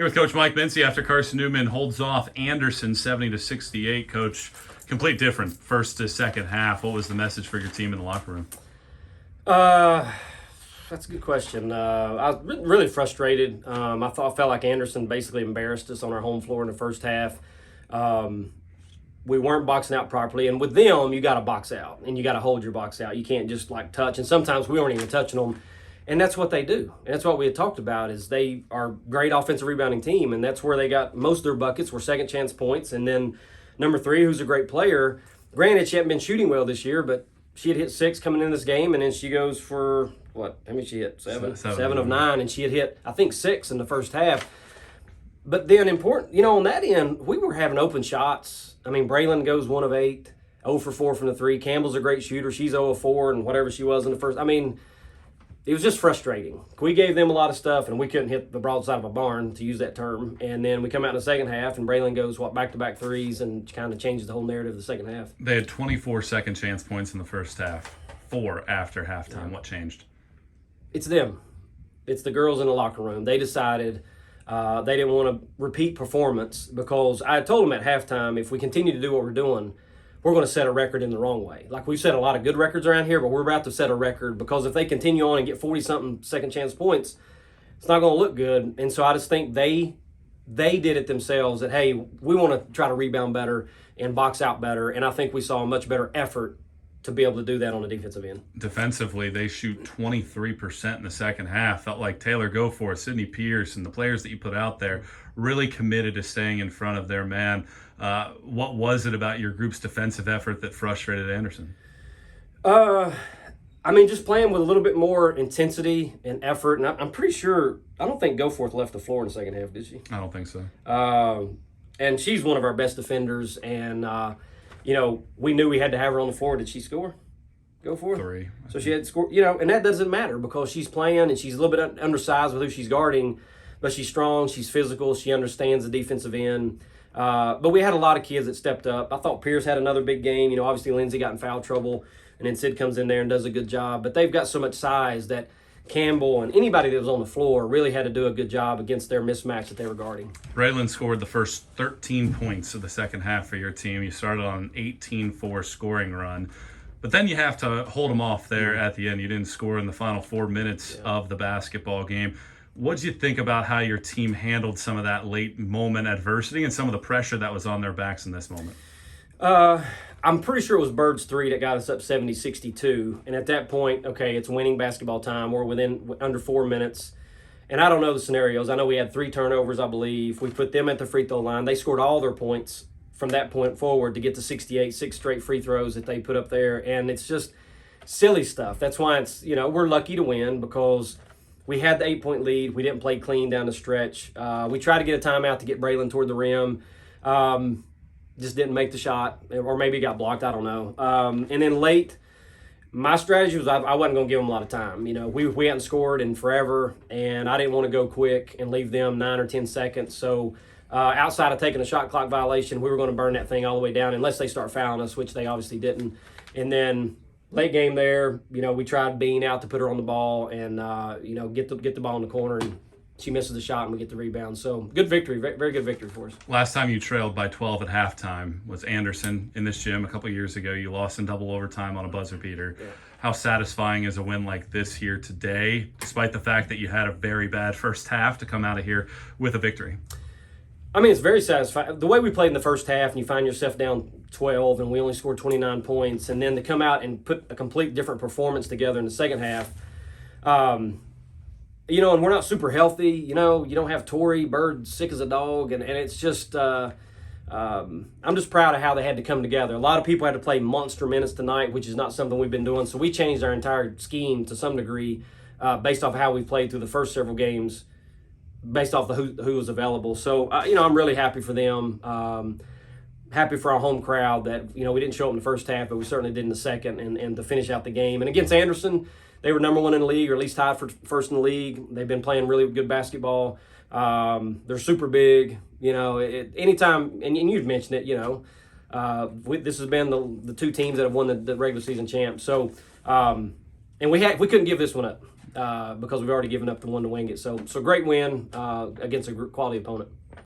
Here with Coach Mike Mincey after Carson-Newman holds off Anderson 70-68. Coach, complete different first to second half. What was the message for your team in the locker room? That's a good question. I was really frustrated. I felt like Anderson basically embarrassed us on our home floor in the first half. We weren't boxing out properly, and with them, you got to box out, and you got to hold your box out. You can't just touch, and sometimes we weren't even touching them, and that's what they do. And that's what we had talked about is they are a great offensive rebounding team, and that's where they got most of their buckets were second chance points. And then number 3, who's a great player. Granted, she hadn't been shooting well this year, but she had hit 6 coming in this game, and then she goes for what? How many she hit? Seven of 9, and she had hit I think 6 in the first half. But then important, on that end, we were having open shots. I mean, Braylon goes 1 of 8, 0 for 4 from the 3. Campbell's a great shooter. She's 0 of 4 and whatever she was in the first. I mean, it was just frustrating. We gave them a lot of stuff, and we couldn't hit the broadside of a barn, to use that term. And then we come out in the second half, and Braylon goes, back-to-back threes and kind of changes the whole narrative of the second half. They had 24 second chance points in the first half, 4 after halftime. Yeah. What changed? It's them. It's the girls in the locker room. They decided they didn't want to repeat performance because I told them at halftime, if we continue to do what we're doing, we're going to set a record in the wrong way. Like, we've set a lot of good records around here, but we're about to set a record because if they continue on and get 40-something second chance points, it's not going to look good. And so I just think they did it themselves that, hey, we want to try to rebound better and box out better. And I think we saw a much better effort to be able to do that on the defensive end. Defensively, they shoot 23% in the second half. Felt like Taylor Goforth, Sydney Pierce, and the players that you put out there really committed to staying in front of their man. What was it about your group's defensive effort that frustrated Anderson? Just playing with a little bit more intensity and effort. And I'm pretty sure, I don't think Goforth left the floor in the second half, did she? I don't think so. And she's one of our best defenders. And, we knew we had to have her on the floor. Did she score? Goforth? 3. So she had scored, and that doesn't matter because she's playing and she's a little bit undersized with who she's guarding, but she's strong, she's physical, she understands the defensive end. But we had a lot of kids that stepped up. I thought Pierce had another big game. Obviously Lindsay got in foul trouble, and then Sid comes in there and does a good job. But they've got so much size that Campbell and anybody that was on the floor really had to do a good job against their mismatch that they were guarding. Braylon scored the first 13 points of the second half for your team. You started on an 18-4 scoring run. But then you have to hold them off there at the end. You didn't score in the final 4 minutes of the basketball game. What did you think about how your team handled some of that late moment adversity and some of the pressure that was on their backs in this moment? I'm pretty sure it was Bird's 3 that got us up 70-62. And at that point, okay, it's winning basketball time. We're within under 4 minutes. And I don't know the scenarios. I know we had 3 turnovers, I believe. We put them at the free throw line. They scored all their points from that point forward to get to 68, 6 straight free throws that they put up there. And it's just silly stuff. That's why it's, we're lucky to win because we had the 8-point lead. We didn't play clean down the stretch. We tried to get a timeout to get Braylon toward the rim. Just didn't make the shot, or maybe it got blocked. I don't know. And then late, my strategy was I wasn't going to give them a lot of time. We hadn't scored in forever, and I didn't want to go quick and leave them 9 or 10 seconds. So outside of taking a shot clock violation, we were going to burn that thing all the way down unless they start fouling us, which they obviously didn't. And then late game there, we tried Bean out to put her on the ball and, get the ball in the corner, and she misses the shot and we get the rebound. So good victory, very good victory for us. Last time you trailed by 12 at halftime was Anderson in this gym a couple years ago. You lost in double overtime on a buzzer beater. Yeah. How satisfying is a win like this here today, despite the fact that you had a very bad first half, to come out of here with a victory? It's very satisfying. The way we played in the first half and you find yourself down 12 and we only scored 29 points, and then to come out and put a complete different performance together in the second half, and we're not super healthy. You don't have Tori, Bird sick as a dog, and it's just I'm just proud of how they had to come together. A lot of people had to play monster minutes tonight, which is not something we've been doing. So we changed our entire scheme to some degree based off how we played through the first several games, based off who was available. So, I'm really happy for them. Happy for our home crowd that, we didn't show up in the first half, but we certainly did in the second, and to finish out the game. And against Anderson, they were number 1 in the league, or at least tied for first in the league. They've been playing really good basketball. They're super big. Anytime, and you've mentioned it, this has been the 2 teams that have won the regular season champ. So, and we couldn't give this one up. because we've already given up the one to wing it. So great win against a quality opponent.